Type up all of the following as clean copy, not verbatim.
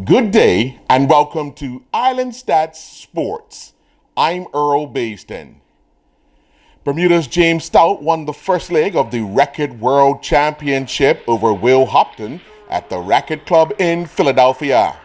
Good day and welcome to Islandstats Sports. I'm Earl Baston. Bermuda's James Stout won the first leg of the Racquet World Championship over Will Hopton at the Racquet Club in Philadelphia.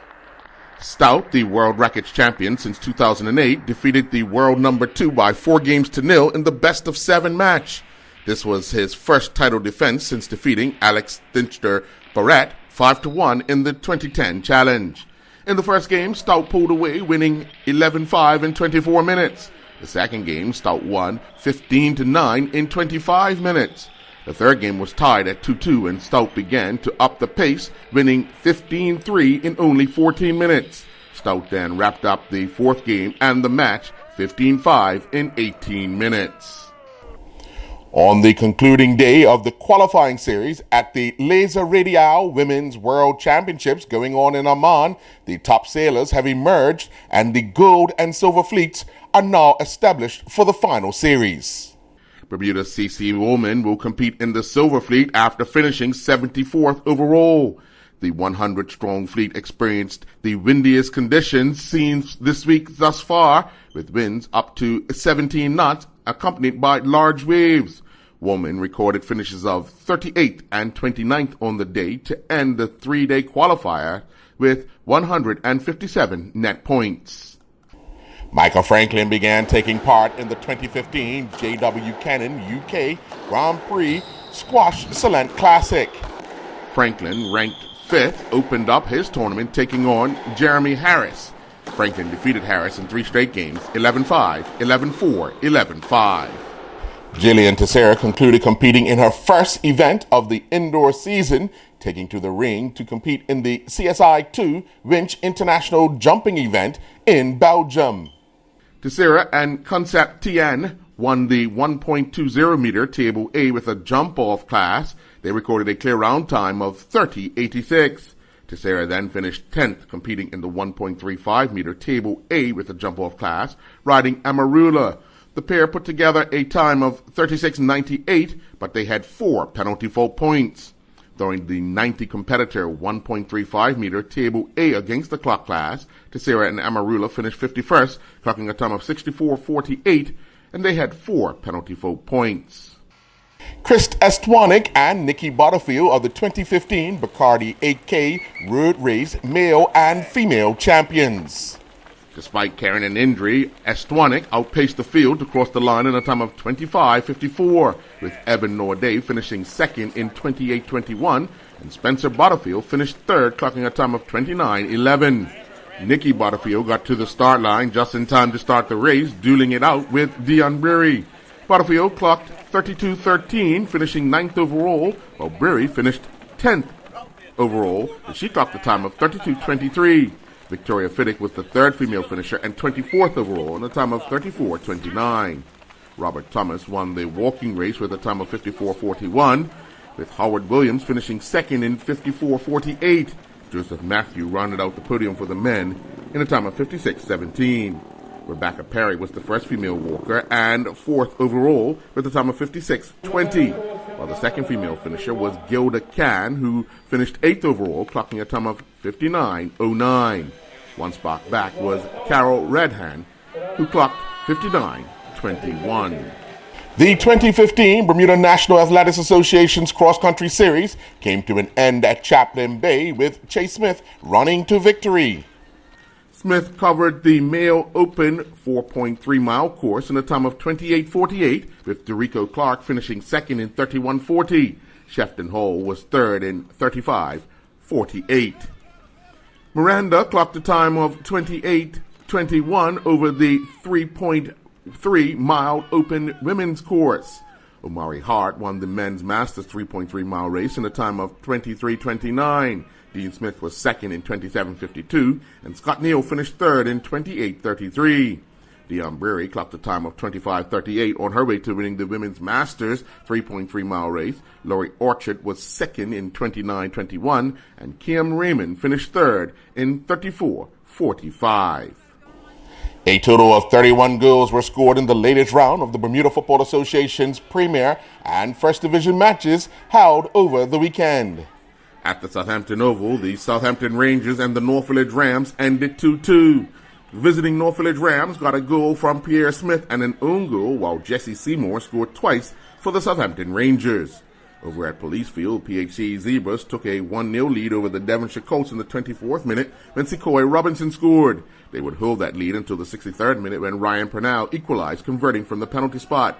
Stout, the world rackets champion since 2008, defeated the world number 2 by 4-0 in the best-of-7 match. This was his first title defense since defeating Alex Barrett 5-1 in the 2010 challenge. In the first game, Stout pulled away, winning 11-5 in 24 minutes. The second game, Stout won 15-9 in 25 minutes. The third game was tied at 2-2 and Stout began to up the pace, winning 15-3 in only 14 minutes. Stout then wrapped up the fourth game and the match 15-5 in 18 minutes. On the concluding day of the qualifying series at the Laser Radial Women's World Championships going on in Oman, the top sailors have emerged and the gold and silver fleets are now established for the final series. Bermuda CC Women will compete in the silver fleet after finishing 74th overall. The 100-strong fleet experienced the windiest conditions seen this week thus far, with winds up to 17 knots accompanied by large waves. Women recorded finishes of 38th and 29th on the day to end the 3-day qualifier with 157 net points. Michael Franklin began taking part in the 2015 J.W. Cannon UK Grand Prix Squash Salent Classic. Franklin, ranked 5th, opened up his tournament taking on Jeremy Harris. Franklin defeated Harris in 3 straight games, 11-5, 11-4, 11-5. Jillian Teixeira concluded competing in her first event of the indoor season, taking to the ring to compete in the CSI-2 Winch International Jumping event in Belgium. Teixeira and Concept Tien won the 1.20 meter table A with a jump-off class. They recorded a clear round time of 30.86. Teixeira then finished 10th, competing in the 1.35 meter table A with a jump-off class, riding Amarula. The pair put together a time of 36.98, but they had 4 penalty fault points. Throwing the 90 competitor 1.35 meter table A against the clock class, Teixeira and Amarula finished 51st, clocking a time of 64.48, and they had 4 penalty fault points. Chris Estwanik and Nikki Butterfield are the 2015 Bacardi 8K Road Race male and female champions. Despite carrying an injury, Estwanik outpaced the field to cross the line in a time of 25.54, with Evan Norday finishing second in 28.21, and Spencer Butterfield finished third, clocking a time of 29.11. Nikki Butterfield got to the start line just in time to start the race, dueling it out with Dion Breary. Butterfield clocked 32.13, finishing 9th overall, while Breary finished 10th overall, and she clocked a time of 32.23. Victoria Fiddick was the 3rd female finisher and 24th overall in a time of 34.29. Robert Thomas won the walking race with a time of 54.41, with Howard Williams finishing 2nd in 54.48. Joseph Matthew rounded out the podium for the men in a time of 56.17. Rebecca Perry was the 1st female walker and 4th overall with a time of 56.20, while the 2nd female finisher was Gilda Can, who finished 8th overall, clocking a time of 59.09. One spot back was Carol Redhan, who clocked 59.21. The 2015 Bermuda National Athletics Association's cross-country series came to an end at Chaplin Bay with Chase Smith running to victory. Smith covered the male open 4.3-mile course in a time of 28.48, with Dorico Clark finishing 2nd in 31.40. Shefton Hall was 3rd in 35.48. Miranda clocked a time of 28.21 over the 3.3-mile open women's course. Omari Hart won the men's Masters 3.3-mile race in a time of 23.29. Dean Smith was 2nd in 27.52, and Scott Neal finished 3rd in 28.33. Dion Breary clocked a time of 25.38 on her way to winning the Women's Masters 3.3-mile race. Laurie Orchard was 2nd in 29.21, and Kim Raymond finished 3rd in 34.45. A total of 31 goals were scored in the latest round of the Bermuda Football Association's Premier and First Division matches held over the weekend. At the Southampton Oval, the Southampton Rangers and the North Village Rams ended 2-2. Visiting North Village Rams got a goal from Pierre Smith and an own goal, while Jesse Seymour scored twice for the Southampton Rangers. Over at Police Field, PHC Zebras took a 1-0 lead over the Devonshire Colts in the 24th minute when Sequoia Robinson scored. They would hold that lead until the 63rd minute when Ryan Purnell equalized, converting from the penalty spot.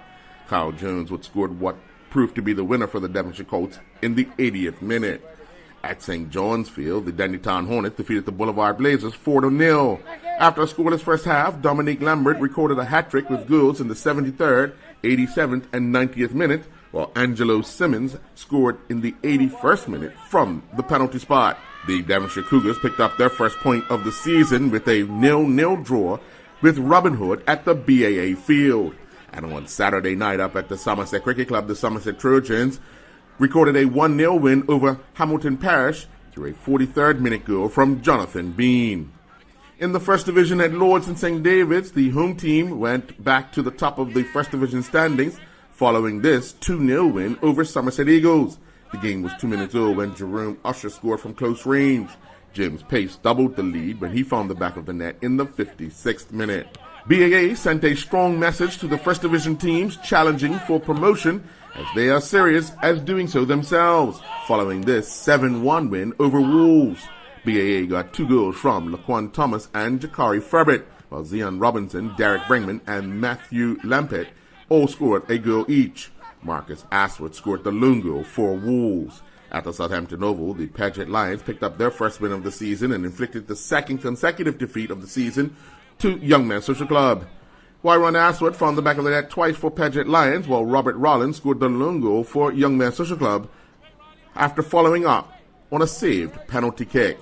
Kyle Jones would score what proved to be the winner for the Devonshire Colts in the 80th minute. At St. John's Field, the Dandytown Hornets defeated the Boulevard Blazers 4-0. After a scoreless first half, Dominique Lambert recorded a hat-trick with goals in the 73rd, 87th, and 90th minute, while Angelo Simmons scored in the 81st minute from the penalty spot. The Devonshire Cougars picked up their first point of the season with a 0-0 draw with Robin Hood at the BAA Field. And on Saturday night up at the Somerset Cricket Club, the Somerset Trojans recorded a 1-0 win over Hamilton Parish through a 43rd minute goal from Jonathan Bean. In the First Division at Lords and St. David's, the home team went back to the top of the First Division standings following this 2-0 win over Somerset Eagles. The game was 2 minutes old when Jerome Usher scored from close range. James Pace doubled the lead when he found the back of the net in the 56th minute. BAA sent a strong message to the First Division teams challenging for promotion, as they are serious as doing so themselves, following this 7-1 win over Wolves. BAA got 2 goals from Laquan Thomas and Jakari Ferbert, while Zion Robinson, Derek Bringman, and Matthew Lampett all scored a goal each. Marcus Ashworth scored the lone goal for Wolves. At the Southampton Oval, the Paget Lions picked up their first win of the season and inflicted the second consecutive defeat of the season to Young Men Social Club. Wyron Ashworth found the back of the net twice for Paget Lions, while Robert Rollins scored the lone goal for Young Men Social Club after following up on a saved penalty kick.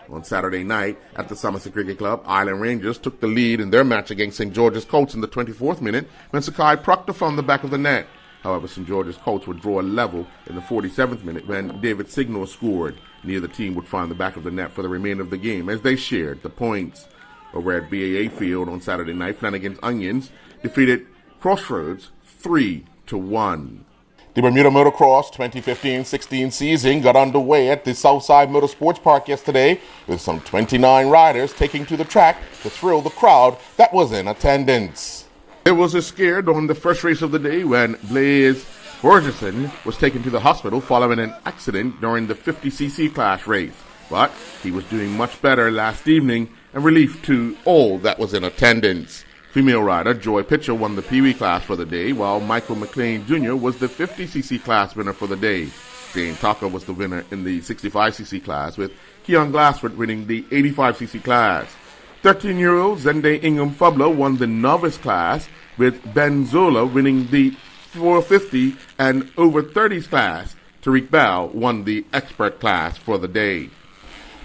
On Saturday night at the Somerset Cricket Club, Island Rangers took the lead in their match against St. George's Colts in the 24th minute when Sakai Proctor found the back of the net. However, St. George's Colts would draw a level in the 47th minute when David Signor scored. Neither team would find the back of the net for the remainder of the game as they shared the points. Over at BAA Field on Saturday night, Flanagan's Onions defeated Crossroads 3-1. The Bermuda Motocross 2015-16 season got underway at the Southside Motorsports Park yesterday, with some 29 riders taking to the track to thrill the crowd that was in attendance. There was a scare during the first race of the day when Blaze Borgeson was taken to the hospital following an accident during the 50cc class race, but he was doing much better last evening and relief to all that was in attendance. Female rider Joy Pitcher won the Pee Wee class for the day, while Michael McLean Jr. was the 50cc class winner for the day. Jane Tucker was the winner in the 65cc class, with Keon Glassford winning the 85cc class. 13-year-old Zende Ingham Fubler won the novice class, with Ben Zola winning the 450 and over 30s class. Tariq Bell won the expert class for the day.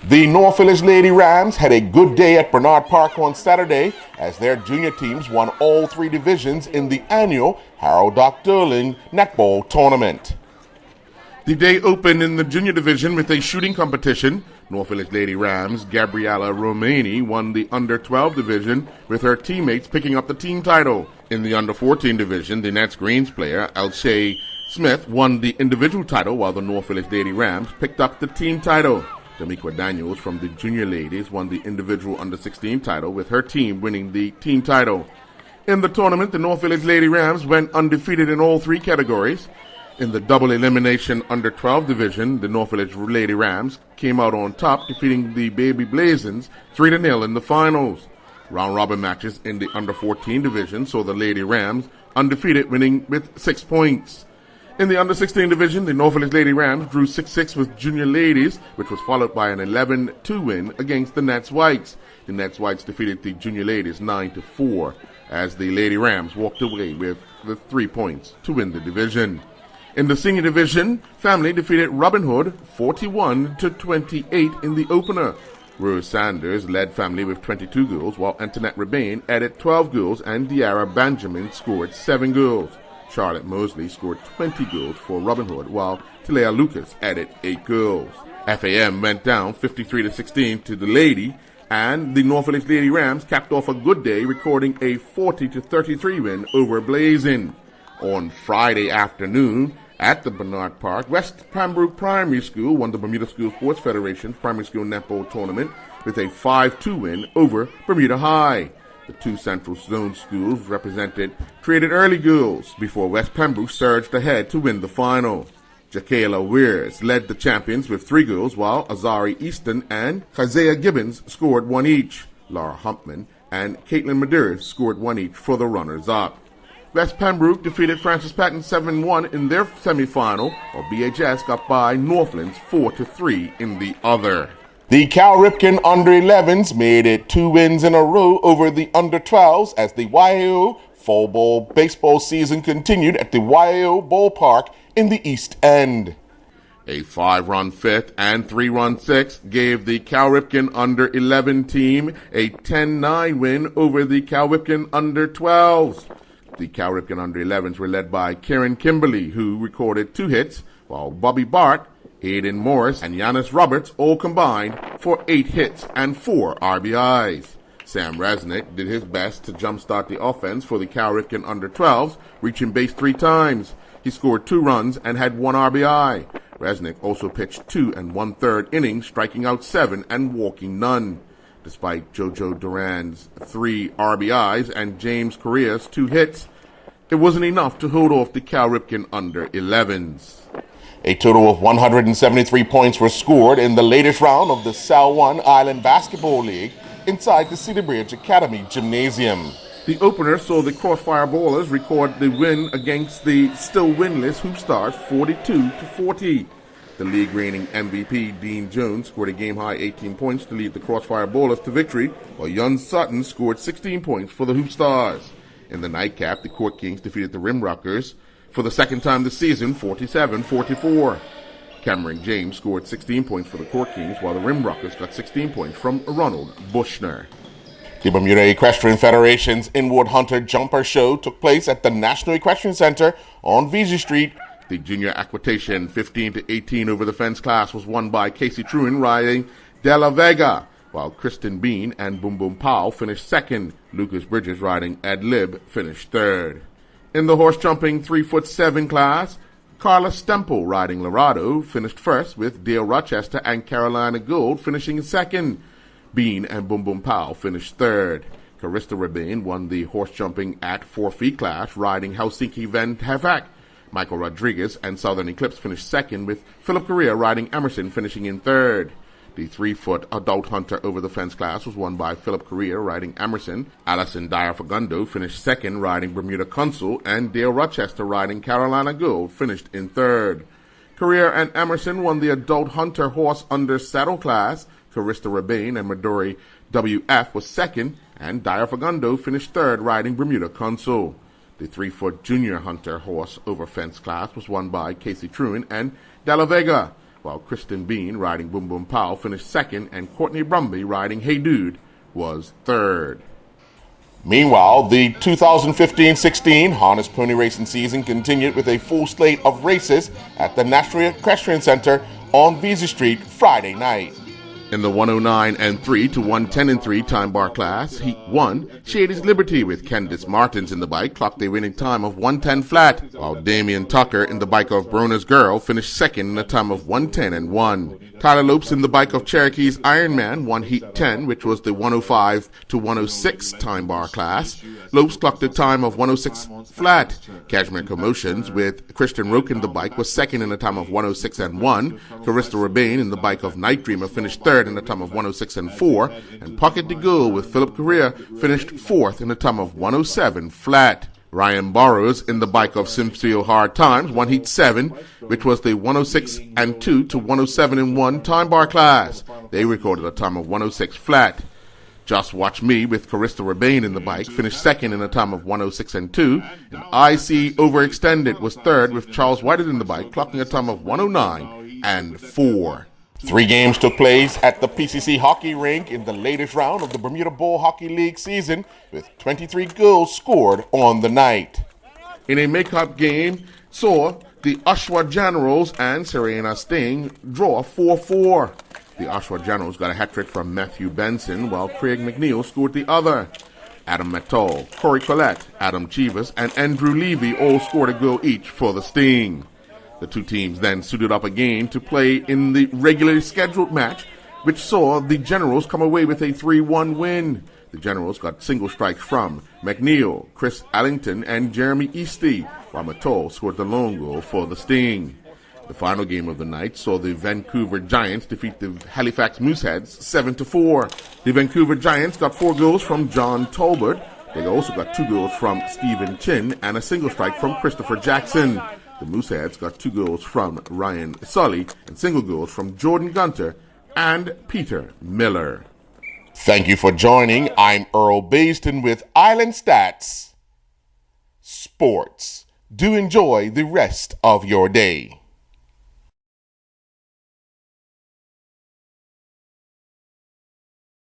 The North Village Lady Rams had a good day at Bernard Park on Saturday as their junior teams won all 3 divisions in the annual Harold Doc Durling Netball Tournament. The day opened in the junior division with a shooting competition. North Village Lady Rams' Gabriella Romani won the under-12 division, with her teammates picking up the team title. In the under-14 division, the Nets Greens player, Alshay Smith, won the individual title, while the North Village Lady Rams picked up the team title. Damiqua Daniels from the junior ladies won the individual under-16 title, with her team winning the team title. In the tournament, the North Village Lady Rams went undefeated in all 3 categories. In the double elimination under-12 division, the North Village Lady Rams came out on top, defeating the Baby Blazons 3-0 in the finals. Round-robin matches in the under-14 division saw the Lady Rams undefeated, winning with 6 points. In the under-16 division, the North Village Lady Rams drew 6-6 with junior ladies, which was followed by an 11-2 win against the Nets Whites. The Nets Whites defeated the junior ladies 9-4, as the Lady Rams walked away with the 3 points to win the division. In the senior division, Family defeated Robin Hood 41-28 in the opener. Rose Sanders led Family with 22 goals, while Antoinette Rebane added 12 goals and Deara Benjamin scored 7 goals. Charlotte Mosley scored 20 goals for Robin Hood, while Tilea Lucas added 8 goals. FAM went down 53-16 to the Lady, and the North Village Lady Rams capped off a good day, recording a 40-33 win over Blazin. On Friday afternoon, At the Bernard Park, West Pembroke Primary School won the Bermuda School Sports Federation's Primary School Netball Tournament with a 5-2 win over Bermuda High. The two Central Zone schools represented created early goals before West Pembroke surged ahead to win the final. Jacayla Weirs led the champions with 3 goals, while Azari Easton and Kazea Gibbons scored 1 each. Laura Humpman and Caitlin Medeiros scored 1 each for the runners-up. West Pembroke defeated Francis Patton 7-1 in their semifinal, while BHS got by Northlands 4-3 in the other. The Cal Ripken under-11s made it 2 wins in a row over the under-12s as the YAO fall ball baseball season continued at the YAO ballpark in the East End. A 5-run fifth and 3-run sixth gave the Cal Ripken under-11 team a 10-9 win over the Cal Ripken under-12s. The Cal Ripken under-11s were led by Karen Kimberly, who recorded 2 hits, while Bobby Bart, Aiden Morris, and Giannis Roberts all combined for 8 hits and 4 RBIs. Sam Resnick did his best to jumpstart the offense for the Cal Ripken under-12s, reaching base 3 times. He scored 2 runs and had 1 RBI. Resnick also pitched 2 1/3 innings, striking out 7 and walking none. Despite JoJo Duran's 3 RBIs and James Correa's 2 hits, it wasn't enough to hold off the Cal Ripken under-11s. A total of 173 points were scored in the latest round of the Sal 1 Island Basketball League inside the Cedar Bridge Academy Gymnasium. The opener saw the Crossfire Ballers record the win against the still winless Hoop Stars 42-40. The league reigning MVP, Dean Jones, scored a game-high 18 points to lead the Crossfire Ballers to victory, while Young Sutton scored 16 points for the Hoop Stars. In the nightcap, the Court Kings defeated the Rim Rockers for the second time this season, 47-44. Cameron James scored 16 points for the Court Kings, while the Rim Rockers got 16 points from Ronald Bushner. The Bermuda Equestrian Federation's Inward Hunter Jumper Show took place at the National Equestrian Center on Vesey Street. The junior equitation 15-18 over the fence class was won by Casey Truen riding De La Vega, while Kristen Bean and Boom Boom Powell finished second. Lucas Bridges riding Ad Lib finished third. In the horse jumping 3'7" class, Carla Stemple riding Lorado finished first, with Dale Rochester and Carolina Gould finishing second. Bean and Boom Boom Powell finished third. Carista Rabin won the horse jumping at 4 feet class riding Helsinki Van Havak. Michael Rodriguez and Southern Eclipse finished second, with Philip Correa riding Emerson finishing in third. The 3-foot adult hunter over the fence class was won by Philip Correa riding Emerson. Allison Dyer Fagundo finished second riding Bermuda Consul, and Dale Rochester riding Carolina Gold finished in third. Correa and Emerson won the adult hunter horse under saddle class. Carista Rabin and Midori WF was second, and Dyer Fagundo finished third riding Bermuda Consul. The 3-foot junior hunter horse over fence class was won by Casey Truen and De La Vega, while Kristen Bean riding Boom Boom Powell finished second, and Courtney Brumby riding Hey Dude was third. Meanwhile, the 2015-16 harness pony racing season continued with a full slate of races at the National Equestrian Center on Vesey Street Friday night. In the 109-3 to 110-3 time bar class, Heat 1, Shady's Liberty with Candice Martins in the bike clocked a winning time of 110 flat, while Damian Tucker in the bike of Broner's Girl finished second in a time of 110-1. Tyler Lopes in the bike of Cherokee's Ironman won Heat 10, which was the 105 to 106 time bar class. Lopes clocked a time of 106 flat. Cashmere Commotions with Christian Roque in the bike was second in a time of 106-1. Carista Rabin in the bike of Night Dreamer finished third in a time of 106-4, and Pocket de Gaulle with Philip Correa finished fourth in a time of 107 flat. Ryan Burrows in the bike of Simsteel Hard Times won Heat 7, which was the 106-2 to 107-1 time bar class. They recorded a time of 106 flat. Just Watch Me with Carista Rabin in the bike finished second in a time of 106-2, and IC Overextended was third with Charles Whited in the bike clocking a time of 109-4. 3 games took place at the PCC hockey rink in the latest round of the Bermuda Ball Hockey League season, with 23 goals scored on the night. In a makeup game, saw the Oshawa Generals and Serena Sting draw 4-4. The Oshawa Generals got a hat-trick from Matthew Benson, while Craig McNeil scored the other. Adam Mattol, Corey Collette, Adam Chivas, and Andrew Levy all scored a goal each for the Sting. The two teams then suited up again to play in the regularly scheduled match, which saw the Generals come away with a 3-1 win. The Generals got single strikes from McNeil, Chris Allington, and Jeremy Easty, while Matol scored the lone goal for the Sting. The final game of the night saw the Vancouver Giants defeat the Halifax Mooseheads 7-4. The Vancouver Giants got 4 goals from John Tolbert. They also got 2 goals from Stephen Chin and a single strike from Christopher Jackson. The Mooseheads got 2 goals from Ryan Sully and single goals from Jordan Gunter and Peter Miller. Thank you for joining. I'm Earl Baston with Islandstats Sports. Do enjoy the rest of your day.